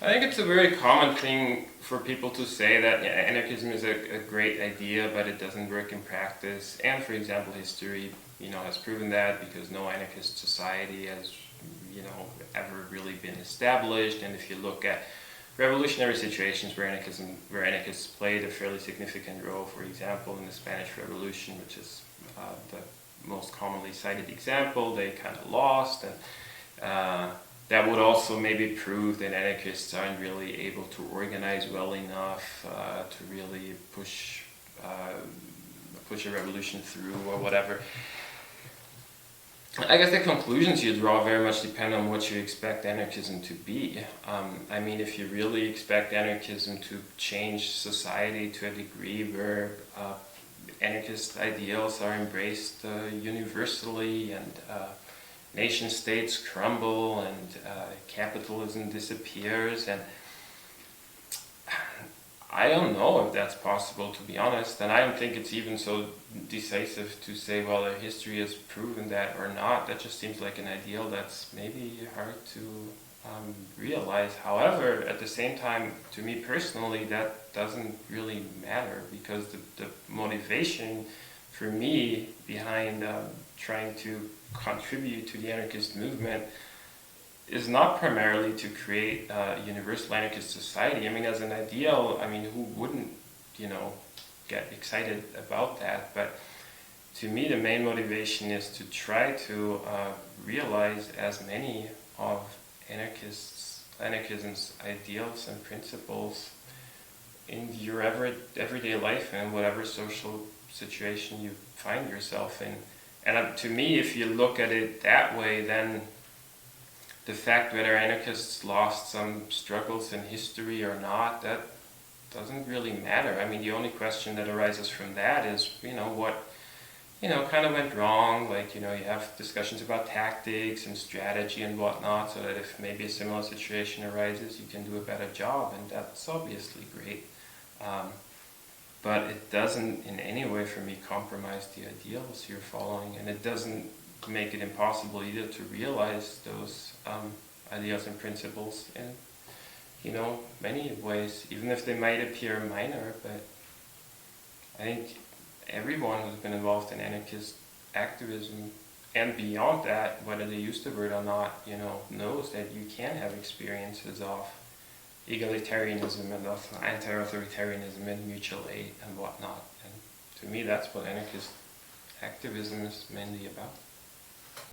I think it's a very common thing for people to say that anarchism is a great idea, but it doesn't work in practice. And for example, history, has proven that, because no anarchist society has, ever really been established. And if you look at revolutionary situations where anarchists played a fairly significant role, for example, in the Spanish Revolution, which is the most commonly cited example, they kind of lost, and that would also maybe prove that anarchists aren't really able to organize well enough to really push a revolution through or whatever. I guess the conclusions you draw very much depend on what you expect anarchism to be. If you really expect anarchism to change society to a degree where anarchist ideals are embraced universally, and nation states crumble, and capitalism disappears, and I don't know if that's possible, to be honest, and I don't think it's even so decisive to say, well, our history has proven that or not. That just seems like an ideal that's maybe hard to realize. However, at the same time, to me personally, that doesn't really matter, because the motivation for me behind trying to contribute to the anarchist movement is not primarily to create a universal anarchist society. As an ideal, who wouldn't, get excited about that? But to me, the main motivation is to try to realize as many of anarchism's ideals and principles in your everyday life and whatever social situation you find yourself in. And to me, if you look at it that way, then the fact whether anarchists lost some struggles in history or not, that doesn't really matter. The only question that arises from that is, what, kind of went wrong. Like, you have discussions about tactics and strategy and whatnot, so that if maybe a similar situation arises, you can do a better job, and that's obviously great. But it doesn't in any way for me compromise the ideals you're following, and it doesn't make it impossible either to realize those ideas and principles in many ways, even if they might appear minor. But I think everyone who's been involved in anarchist activism and beyond that, whether they use the word or not, knows that you can have experiences of egalitarianism and of anti-authoritarianism and mutual aid and whatnot. And to me, that's what anarchist activism is mainly about.